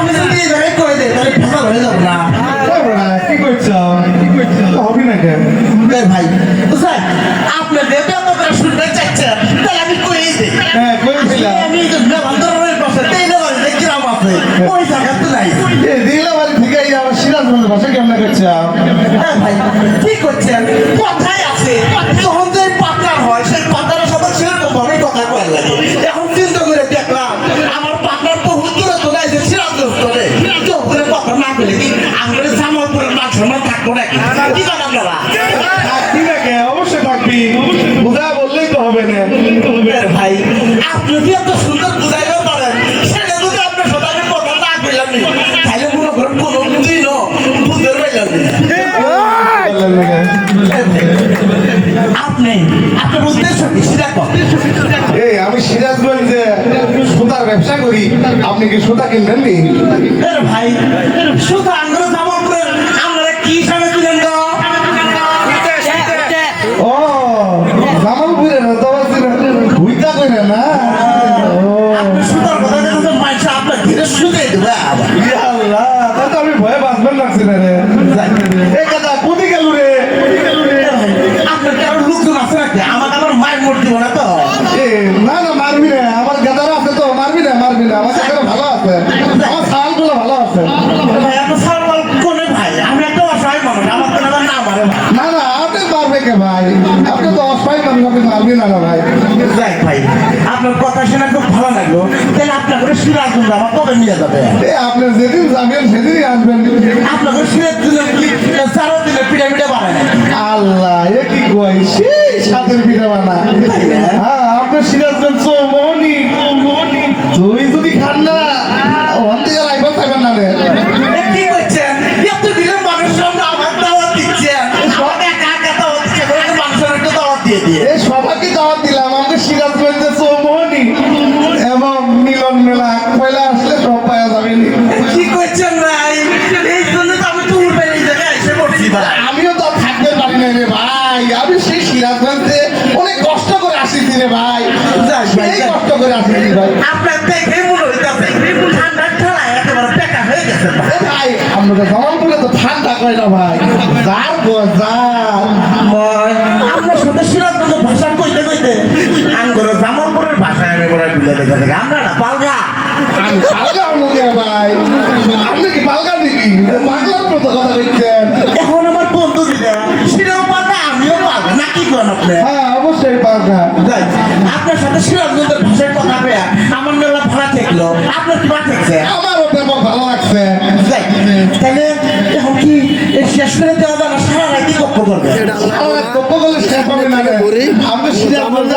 আপনি যদি এই জায়গায় কয়ে দেন তাহলে ফেসা হয়ে যাবো না। কি করছো হবে না কেন ভাই বুঝলেন আপনি যেহেতু এত করে শুনতে চাচ্ছেন তাহলে আমি কয়েই দিই। হ্যাঁ কইছিলাম আমি বান্ধবের পাশে তেইলে বাড়িতে গ্রাম আছে ওই জায়গা তো নাই। দিলে বাড়ি থেকে আবার সিরাজগঞ্জের ভাষা কেমন করছো হ্যাঁ ভাই ঠিক করছেন কথাই আছে যখন যে পাতার হয় সেই পাতারের সাথে সেরকম ভাবে কথা কয় লাগে। এখন চিন্তা করে দেখলাম আমার পাতার তো হুজুরে তো নাই যে সিরাজগঞ্জ করে কেউ করে কথা না পেলে কি আমাদের জামালপুরের মান সম্মান থাকবো নাকি কি করেন আপনারা? থাকবি না কে অবশ্যই থাকবি বুঝা বললেই তো হবে না ভাই আপনি কি এত সুন্দর বুঝাইতে পারেন সেটা যদি আপনার সাথে আমি কথা না পেলাম তাহলে মনে করেন কোনো দিনও বুঝতে পারলাম আপনি আপনার উদ্দেশ্য কি সেটা কর। এই আমি সিরাজগঞ্জে সুতার ব্যবসা করি আপনি কি সুতা কিনবেন নি ভাই শুধু আমরা জামালপুরের আমরা কি হিসাবে তুলেন তো ও জামালপুরে না তো ভুইতা করে না আপনি সুতার কথা জানেন মাইসা আপনার ধীরে শুধু দেবে আবার আল্লাহ তা তো আমি ভয়ে বাঁচবেন লাগছে না রে এই কথা কোথায় গেল রে আপনার কারো লোকজন আছে নাকি আমার মায়ের মোট দিব না তো না না মারবি না আমার গাদার আছে তো মারবি না আমার সেখানে ভালো আছে আমার সালগুলো ভালো আছে ভাই আপনার সালমাল কোনে ভাই আমি একটা অসহায় মানুষ আমার তো না মারে ভাই না না আপনি পারবে কে ভাই আপনি তো অসহায় মানুষ আপনি মারবি না না ভাই যাই ভাই আপনার কথা শুনে খুব ভালো লাগলো তাহলে আপনার করে সিরাজগঞ্জ আমার কবে নিয়ে যাবে আপনি যেদিন যাবেন সেদিনই আসবেন আপনার করে সিরাজগঞ্জ কি 4 দিনের পিরামিডে বানায় আল্লাহ এ কি কই সেই সাতের পিঠা বানা হ্যাঁ আপনার সিরাজগঞ্জ চৌমোহনী তুই যদি খান না ওখান থেকে রাইফেল থাকবেন না রে কি করছেন এত দিনের মানুষ সামনে আমার দাওয়াত দিচ্ছেন আমাকে একা একা দাওয়াত দিচ্ছে মানুষের একটু দাওয়াত দিয়ে দিয়ে এই সবাইকে দাওয়াত দিলাম আমাদের সিরাজগঞ্জে চৌমোহনী এবং মিলন মেলা পয়লা আসলে সব পাওয়া যাবে কি করছেন ভাই এই জন্য তো আমি টুর বেরিয়ে জায়গায় এসে পড়ছি ভাই আমিও তো থাকতে পারি না রে ভাই আমি সেই সিরাজগঞ্জে অনেক কষ্ট করে আসিছি রে ভাই সেই কষ্ট করে আসিছি ভাই আপনার দেখে মনে হইতেছে ঠান্ডার ঠেলায় একেবারে পেকা হয়ে গেছে ভাই এ ভাই আমাদের জামালপুরে তো ঠান্ডা করে না ভাই যার যার আপনার সাথে সিরাজগঞ্জের ভাষা কইতে কইতে আঙ্গুর জামালপুরের ভাষায় আমি বলে ভুলে দেখে থাকি আমরা না পালগা আমি পালগা অনুকে ভাই আপনি কি পালগা নাকি পাগলার মতো কথা বলছেন এখন আমার বন্ধু দিলে সেটাও পাল্টা আমিও পালগা না কি করেন আপনি হ্যাঁ অবশ্যই পালগা যাই, আপনার সাথে সিরাজগঞ্জের ভাষায় কথা পেয়ে আমার মেলা ভাড়া ঠেকলো আপনার কি ভাড়া ঠেকছে আমারও তেমন ভালো লাগছে যাই, তাহলে এখন কি এই শেষ করে দেওয়া যাবে সারা রাত কি গপ্প করবে আমার গপ্প করলে শেষ হবে না রে আমরা সিরাজগঞ্জে